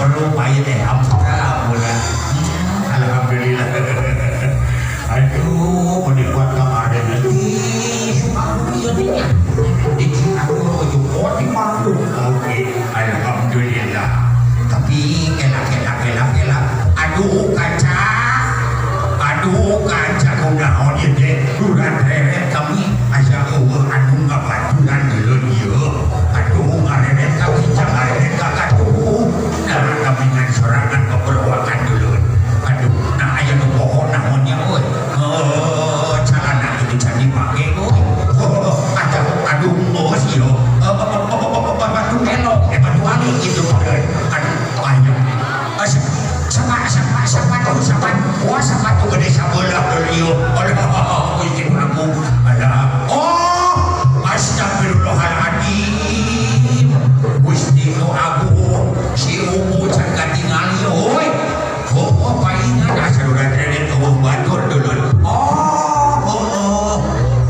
merupai teh alhamdulillah. Alhamdulillah. Aduh, menikmat kemarin lagi. Alhamdulillah. Aku di mantu. Oke, alhamdulillah. Tapi kela. Aduh kaca kau naon ieu teh. Duran reret kami asa eueuh anu ngabaturan deuleu ieu. Aduh ngareret kami jangareret kakatuh. Nah kami ngan sorangan keperwakan dulu. Aduh, nah aya nu pohon naonnya euy. Calana itu can dipake euy. Aduh bos ieu. Batu elok, batu ali gitu model. Aduh ayo. Sama tuh gede sabola beliau. Aduh, izin aku. Astagfirullahaladzim. Gusti nu agung, si Umu can katingali euy. Paingan asal urang reret eueuh batur dulu.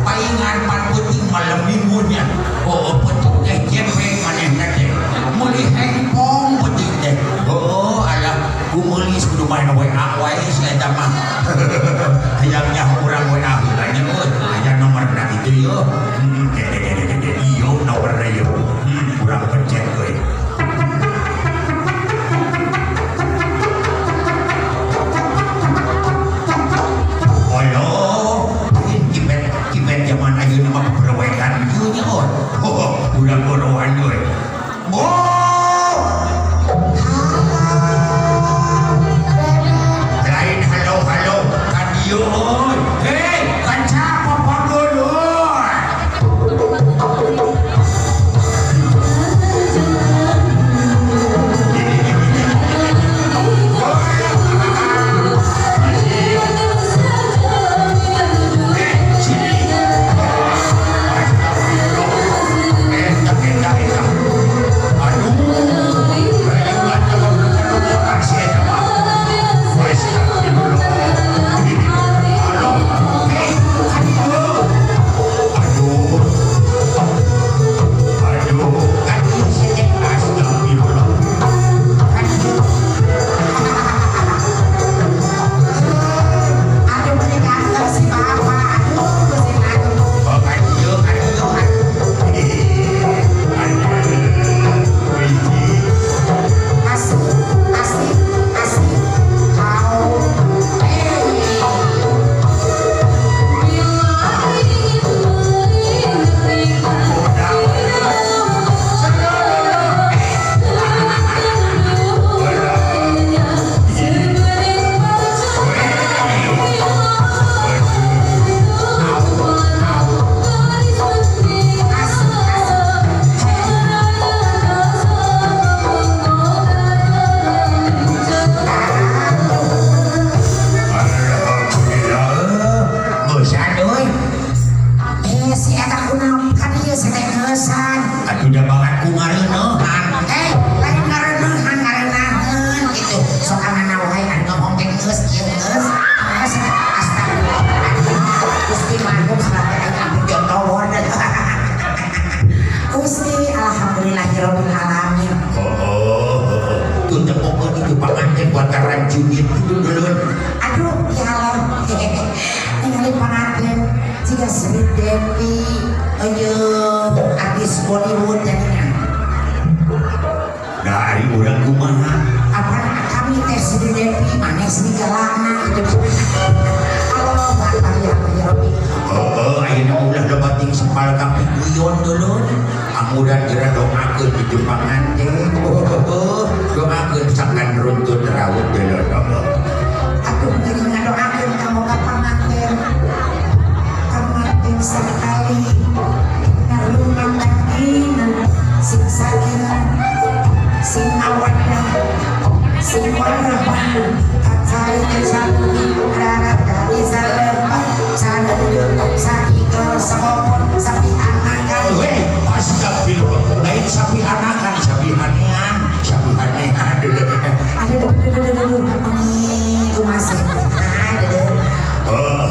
Paingan pan peuting malam minggunya. Peuting teh jepe manehna teh. Meuli hengpong peuting teh. Alah, ku meuli kudu main WA wae si eta mah. Hayangnya urang WA heulanya euy. Aya nomorna kitu yo. Iyo nomorna yo. Urang pencet euy. Kibet zaman ayeuna mah perwekan ieu nya euy. Urang gorowan euy. Lain halo kan ieu euy. Hei, kanca papageuleuh.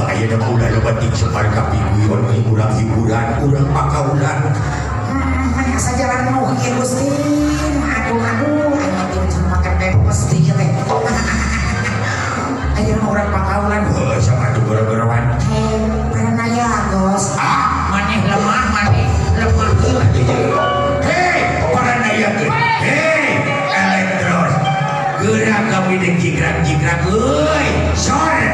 Ayeuna mah ulah lebeting separ kapiguyon hiburan urang pakaulan. Asa jalan mau kieu Gusti. Aduh, aya jeung makan kaulan heuh sama tuh gara-garawan Pranaya Gos. maneh lemah heuh atuh jeung hei paranaya geus hei elektros gerak kami dek jigrak euy sore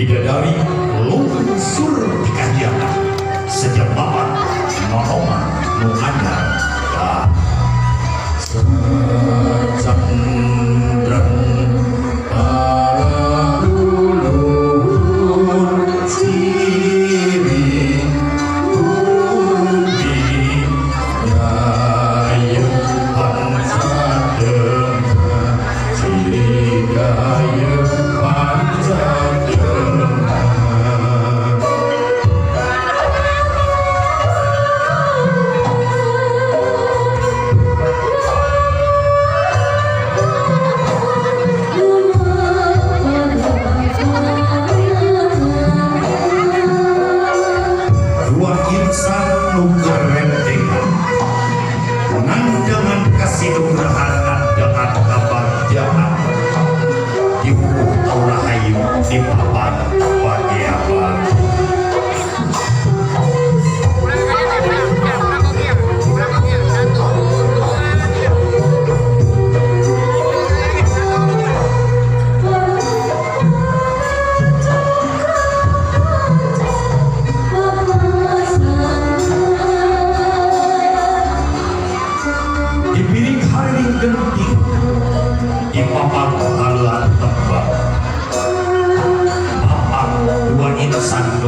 bidadari lungsur di kahyangan sejemaah nonoman nu anyar dan secandran para ulun ciri budi gaya pancadengan ciri gaya di papan bagi apa di piring haring genting di papan haluan tembak dua insan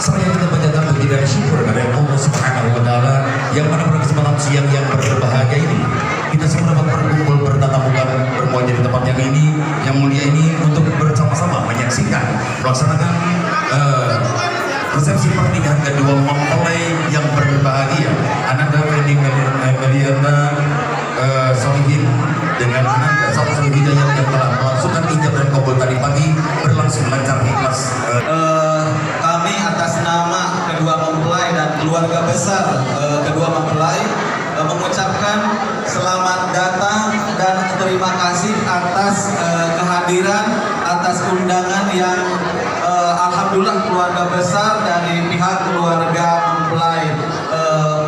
Selanjutnya kita panjatkan puji dan syukur kepada Allah Subhanahu wa Ta'ala yang mana pada kesempatan siang yang berbahagia ini kita semua dapat berkumpul bertatap muka bermuajah di tempat yang mulia ini untuk bersama-sama menyaksikan melaksanakan resepsi pernikahan kedua mempelai yang berbahagia Ananda Fendi Meliana Solihin dengan Ananda Satu Solihin yang telah melangsungkan ijab dan kabul tadi pagi berlangsung lancar ikhlas. Kami atas nama kedua mempelai dan keluarga besar kedua mempelai mengucapkan selamat datang dan terima kasih atas kehadiran, atas undangan yang alhamdulillah keluarga besar dari pihak keluarga mempelai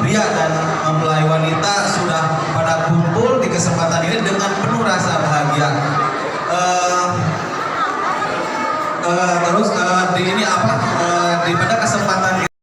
pria dan mempelai wanita sudah pada kumpul di kesempatan ini dengan penuh rasa bahagia. Terus di ini pada kesempatan